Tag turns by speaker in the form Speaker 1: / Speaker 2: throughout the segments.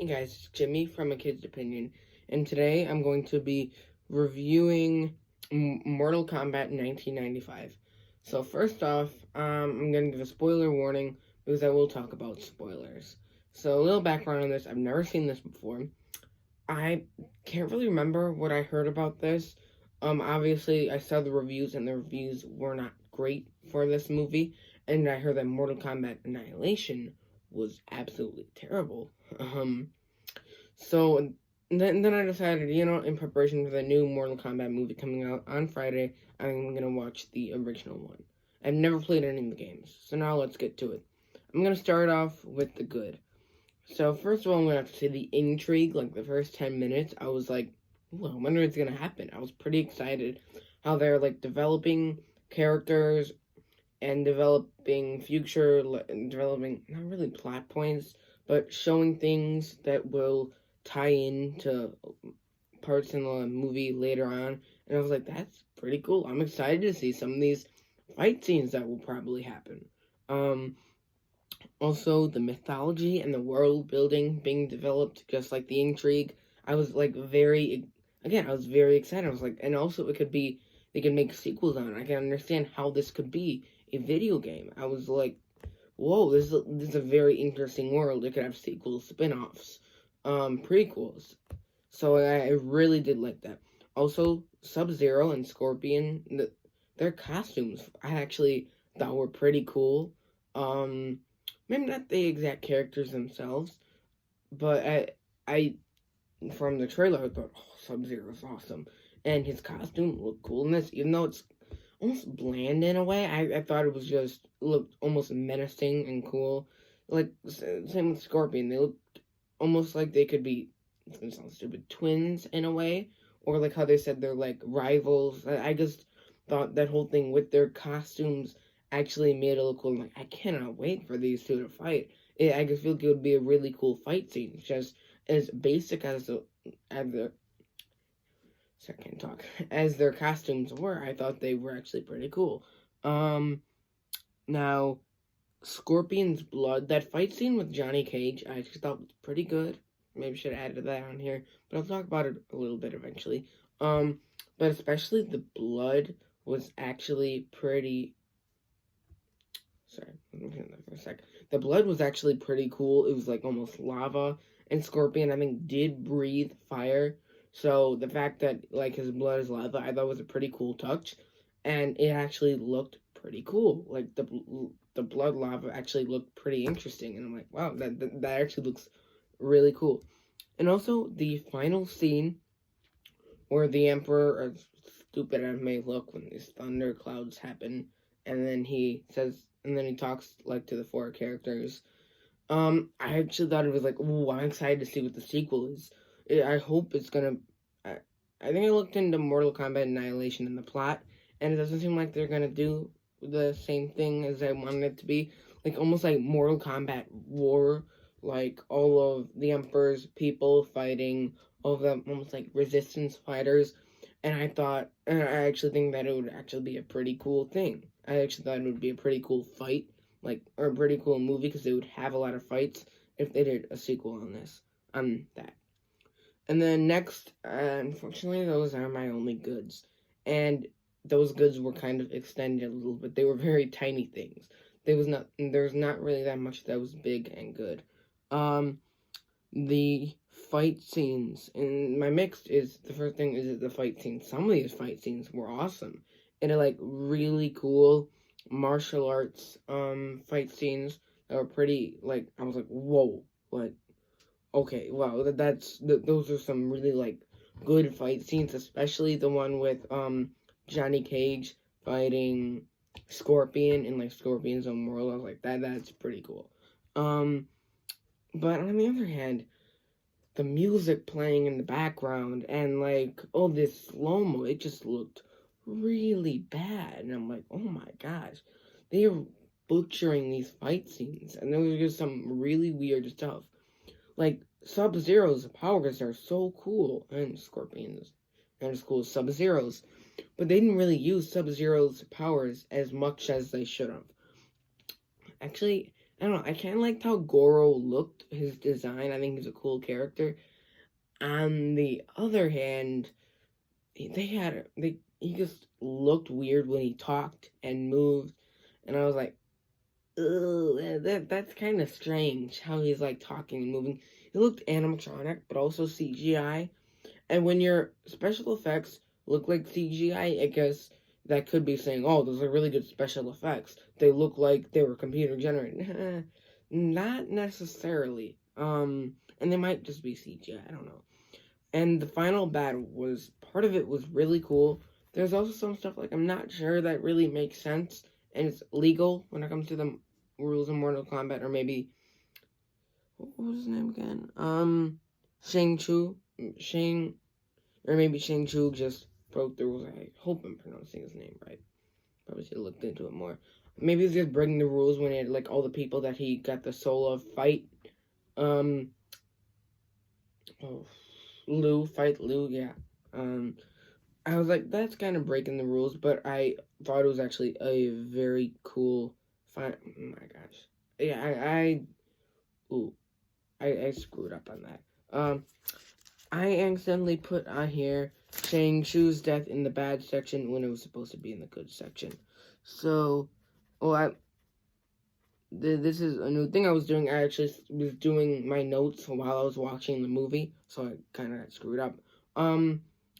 Speaker 1: Hey guys, it's Jimmy from A Kid's Opinion, and today I'm going to be reviewing Mortal Kombat 1995. So first off, I'm going to give a spoiler warning because I will talk about spoilers. So a little background on this, I've never seen this before. I can't really remember what I heard about this. Obviously I saw the reviews and the reviews were not great for this movie, and I heard that Mortal Kombat Annihilation was absolutely terrible. So then I decided, in preparation for the new Mortal Kombat movie coming out on Friday, I'm gonna watch the original one. I've never played any of the games, so now let's get to it. I'm gonna start off with the good. So first of all, I'm gonna have to say the intrigue. Like the first 10 minutes, I was like, "Ooh, I wonder what's gonna happen." I was pretty excited how they're like developing characters and developing developing not really plot points, but showing things that will tie into parts in the movie later on. And I was like, that's pretty cool. I'm excited to see some of these fight scenes that will probably happen. Um, Also, the mythology and the world building being developed, just like the intrigue. I was like I was very excited. I was like, and also they could make sequels on it. I can understand how this could be a video game. I was like, whoa, this is a very interesting world. It could have sequels, spin-offs, prequels. So I really did like that. Also, Sub-Zero and Scorpion, their costumes I actually thought were pretty cool. Maybe not the exact characters themselves, but I from the trailer I thought, oh, Sub-Zero is awesome, and his costume looked cool in this, even though it's almost bland in a way. I thought it was just looked almost menacing and cool. Like same with Scorpion, they looked almost like they could be, it's gonna sound stupid, twins in a way, or like how they said they're like rivals. I just thought that whole thing with their costumes actually made it look cool. I'm like, I cannot wait for these two to fight. I just feel like it would be a really cool fight scene, just as basic as the so I can't talk, as their costumes were. I thought they were actually pretty cool. Now, Scorpion's blood, that fight scene with Johnny Cage, I just thought was pretty good. Maybe should have added that on here, but I'll talk about it a little bit eventually. But especially the blood was actually pretty. Sorry, let me get that for a sec. The blood was actually pretty cool. It was like almost lava, and Scorpion, I think, did breathe fire. So the fact that like his blood is lava, I thought was a pretty cool touch, and it actually looked pretty cool. Like the blood lava actually looked pretty interesting, and I'm like, wow, that actually looks really cool. And also the final scene where the Emperor, as stupid as may look when these thunder clouds happen, and then he says, and then he talks like to the four characters. I actually thought it was like, ooh, I'm excited to see what the sequel is. I hope it's gonna. I think I looked into Mortal Kombat Annihilation in the plot, and it doesn't seem like they're gonna do the same thing as I wanted it to be. Like almost like Mortal Kombat War, like all of the Emperor's people fighting all of them, almost like resistance fighters. And I actually think that it would actually be a pretty cool thing. I actually thought it would be a pretty cool fight, like, or a pretty cool movie, because they would have a lot of fights if they did a sequel on that. And then next, unfortunately, those are my only goods. And those goods were kind of extended a little bit. They were very tiny things. There was not really that much that was big and good. The fight scenes, and my mixed is, the first thing is the fight scenes. Some of these fight scenes were awesome. And they're like really cool martial arts fight scenes that were pretty, like, I was like, whoa, like, okay, wow, those are some really like good fight scenes, especially the one with Johnny Cage fighting Scorpion in like Scorpion's own world. I was like, that's pretty cool. But on the other hand, the music playing in the background and like all this slow-mo, it just looked really bad. And I'm like, oh my gosh, they are butchering these fight scenes, and there was just some really weird stuff. Like, Sub-Zero's powers are so cool, and Scorpion's and as cool as Sub-Zero's, but they didn't really use Sub-Zero's powers as much as they should have. Actually, I don't know, I kind of liked how Goro looked, his design. I think he's a cool character. On the other hand, he just looked weird when he talked and moved, and I was like, ugh, that's kind of strange how he's like talking and moving. He looked animatronic, but also CGI. And when your special effects look like CGI, I guess that could be saying, oh, those are really good special effects. They look like they were computer generated. Not necessarily. And they might just be CGI. I don't know. And the final battle part of it was really cool. There's also some stuff like I'm not sure that really makes sense, and it's legal when it comes to the rules of Mortal Kombat, or maybe what was his name again? Shang, or maybe Shang Chu just broke the rules. I hope I'm pronouncing his name right. Probably should have looked into it more. Maybe he's just breaking the rules when he had like all the people that he got the solo fight. Liu, yeah. I was like, that's kind of breaking the rules, but I thought it was actually a very cool fight. Oh my gosh. Yeah, I screwed up on that. I accidentally put on here Shang Chu's death in the bad section when it was supposed to be in the good section. So, this is a new thing I was doing. I actually was doing my notes while I was watching the movie, so I kind of got screwed up.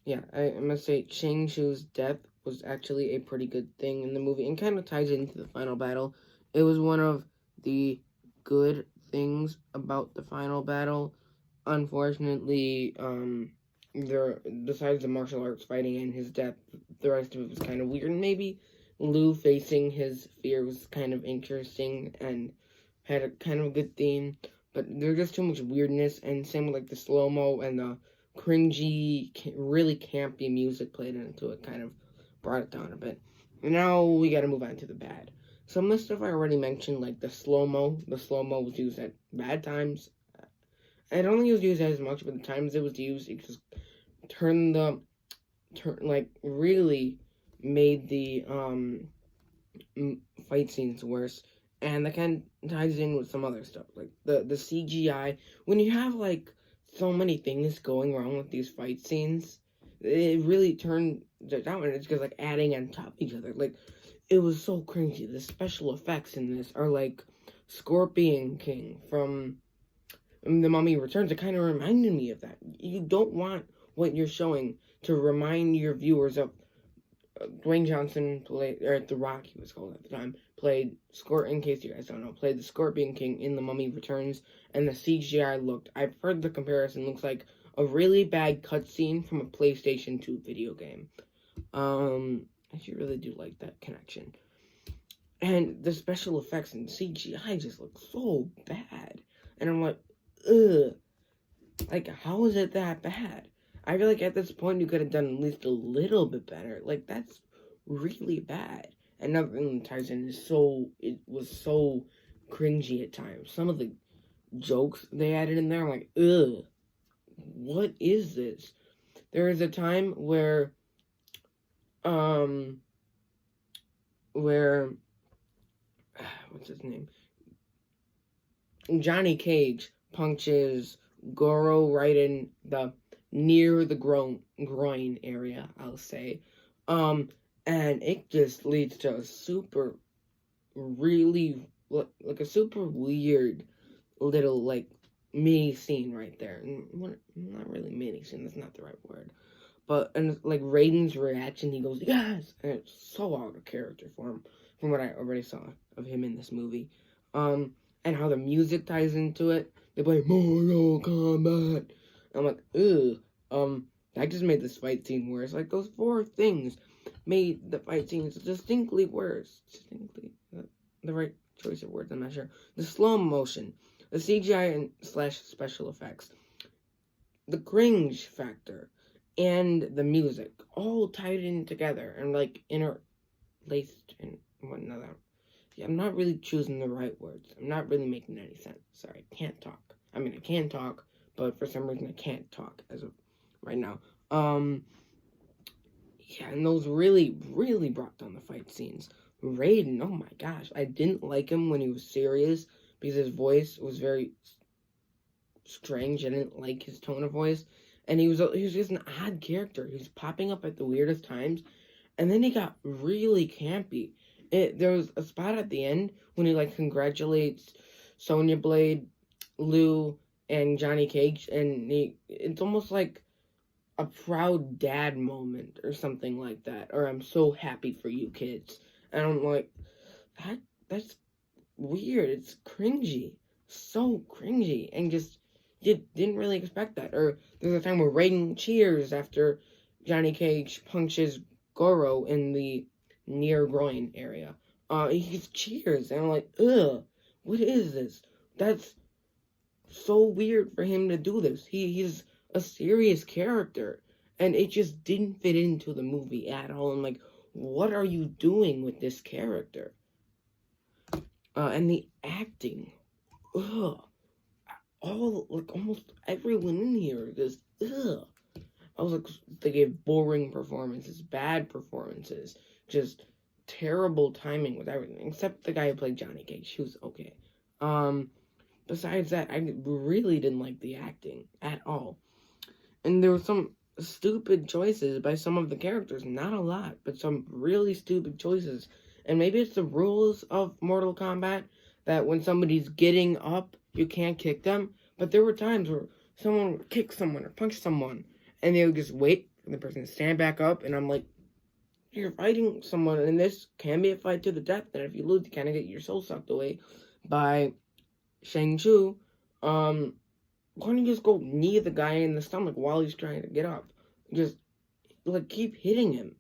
Speaker 1: Yeah, I must say Shang Chu's death was actually a pretty good thing in the movie, and kind of ties into the final battle. It was one of the good things about the final battle. Unfortunately, besides the martial arts fighting and his death, the rest of it was kind of weird. Maybe Liu facing his fear was kind of interesting and had a kind of a good theme, but there's just too much weirdness, and same with like the slow-mo and the cringy, really campy music played into it, kind of brought it down a bit. And now we gotta move on to the bad. Some of the stuff I already mentioned, like the slow-mo was used at bad times. I don't think it was used as much, but the times it was used, it just really made the fight scenes worse. And that kind of ties in with some other stuff, like the CGI. When you have like so many things going wrong with these fight scenes, it really turned it down, and it's just like adding on top of each other. Like, it was so cringy. The special effects in this are like Scorpion King from The Mummy Returns. It kind of reminded me of that. You don't want what you're showing to remind your viewers of Dwayne Johnson played, or The Rock, he was called at the time, played in case you guys don't know, played the Scorpion King in The Mummy Returns, and the CGI I've heard the comparison, looks like a really bad cutscene from a PlayStation 2 video game. I actually really do like that connection. And the special effects and CGI just look so bad. And I'm like, ugh. Like, how is it that bad? I feel like at this point you could have done at least a little bit better. Like, that's really bad. And another thing that ties in is it was so cringy at times. Some of the jokes they added in there, I'm like, ugh, what is this? There is a time where what's his name? Johnny Cage punches Goro right in near the groin area, I'll say. And it just leads to a super weird little, like, mini scene right there. Not really mini scene, that's not the right word. But, and like, Raiden's reaction, he goes, yes! And it's so out of character for him, from what I already saw of him in this movie. And how the music ties into it. They play Mortal Kombat. I'm like, ugh. That just made this fight scene worse. Like, those four things made the fight scenes distinctly worse. Distinctly. The right choice of words, I'm not sure. The slow motion. The CGI and / special effects. The cringe factor. And the music. All tied in together. And, like, interlaced and whatnot. Yeah, I'm not really choosing the right words. I'm not really making any sense. Sorry, I can't talk. I mean, I can talk, but for some reason I can't talk as of right now. Yeah, and those really, really brought down the fight scenes. Raiden, oh my gosh, I didn't like him when he was serious, because his voice was very strange. I didn't like his tone of voice, and he was just an odd character. He was popping up at the weirdest times, and then he got really campy. There was a spot at the end when he like congratulates Sonya Blade, Lou, and Johnny Cage, and it's almost like a proud dad moment or something like that, or I'm so happy for you kids. And I'm like, that's weird. It's cringy, so cringy, and just you didn't really expect that. Or there's a time where Raiden cheers after Johnny Cage punches Goro in the near groin area. He just cheers, and I'm like, ugh, what is this? That's so weird for him to do this. He's a serious character, and it just didn't fit into the movie at all. I'm like, what are you doing with this character? And the acting, ugh, almost everyone in here just, ugh. I was like, they gave boring performances, bad performances, just terrible timing with everything, except the guy who played Johnny Cage. He was okay. Besides that, I really didn't like the acting at all. And there were some stupid choices by some of the characters. Not a lot, but some really stupid choices. And maybe it's the rules of Mortal Kombat that when somebody's getting up, you can't kick them. But there were times where someone would kick someone or punch someone, and they would just wait for the person to stand back up. And I'm like, you're fighting someone, and this can be a fight to the death. And if you lose, you kind of get your soul sucked away by Shang Chu. Why don't you just go knee the guy in the stomach while he's trying to get up? Just, like, keep hitting him.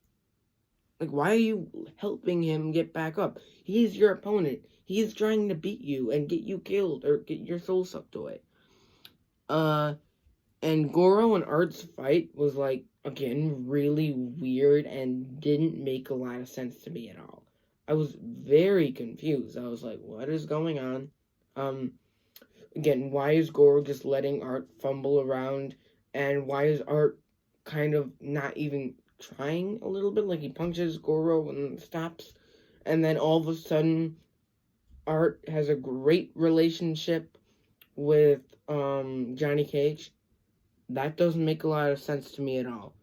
Speaker 1: Like, why are you helping him get back up? He's your opponent. He's trying to beat you and get you killed or get your soul sucked away. And Goro and Art's fight was, like, again, really weird and didn't make a lot of sense to me at all. I was very confused. I was like, what is going on? Again, why is Goro just letting Art fumble around? And why is Art kind of not even trying a little bit? Like, he punches Goro and stops. And then all of a sudden, Art has a great relationship with Johnny Cage. That doesn't make a lot of sense to me at all.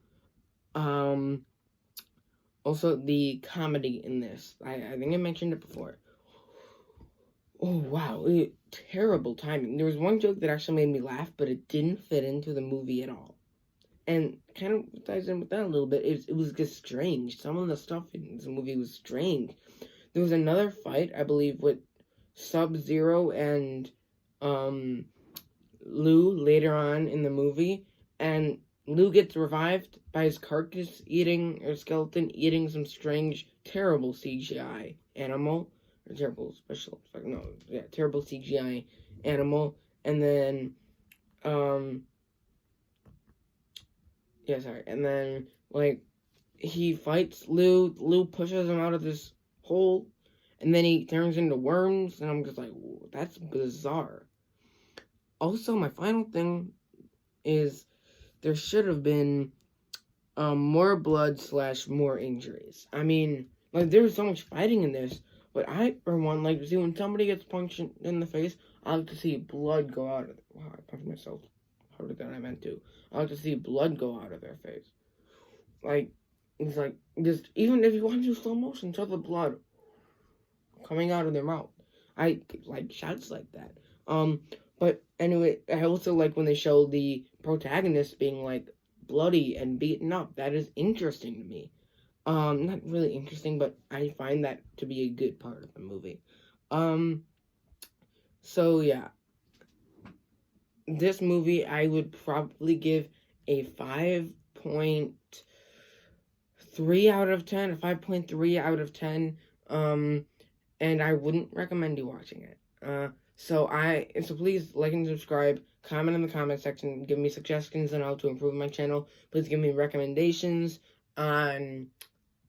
Speaker 1: Also, the comedy in this. I think I mentioned it before. Oh, wow. Terrible timing. There was one joke that actually made me laugh, but it didn't fit into the movie at all. And kind of ties in with that a little bit. It was just strange. Some of the stuff in this movie was strange. There was another fight, I believe, with Sub-Zero and Liu later on in the movie. And Liu gets revived by his carcass eating, or skeleton eating some strange, terrible CGI animal. Or terrible special effect, no, yeah, terrible CGI animal. And then, and then, like, he fights Liu pushes him out of this hole, and then he turns into worms, and I'm just like, that's bizarre. Also, my final thing is, there should have been, more blood / more injuries. I mean, like, there was so much fighting in this, but I, for one, like to see when somebody gets punched in the face, I like to see blood go out of it. Wow, I punched myself harder than I meant to. I like to see blood go out of their face. Like, it's like, just, even if you want to do slow motion, show the blood coming out of their mouth. I like shots like that. But anyway, I also like when they show the protagonist being, like, bloody and beaten up. That is interesting to me. Not really interesting, but I find that to be a good part of the movie. So yeah. This movie, I would probably give a 5.3 out of 10, a 5.3 out of 10, and I wouldn't recommend you watching it. So please like and subscribe, comment in the comment section, give me suggestions on how to improve my channel. Please give me recommendations on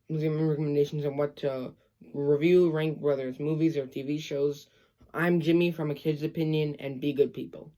Speaker 1: what to review, rank, whether it's movies or TV shows. I'm Jimmy from A Kid's Opinion, and be good people.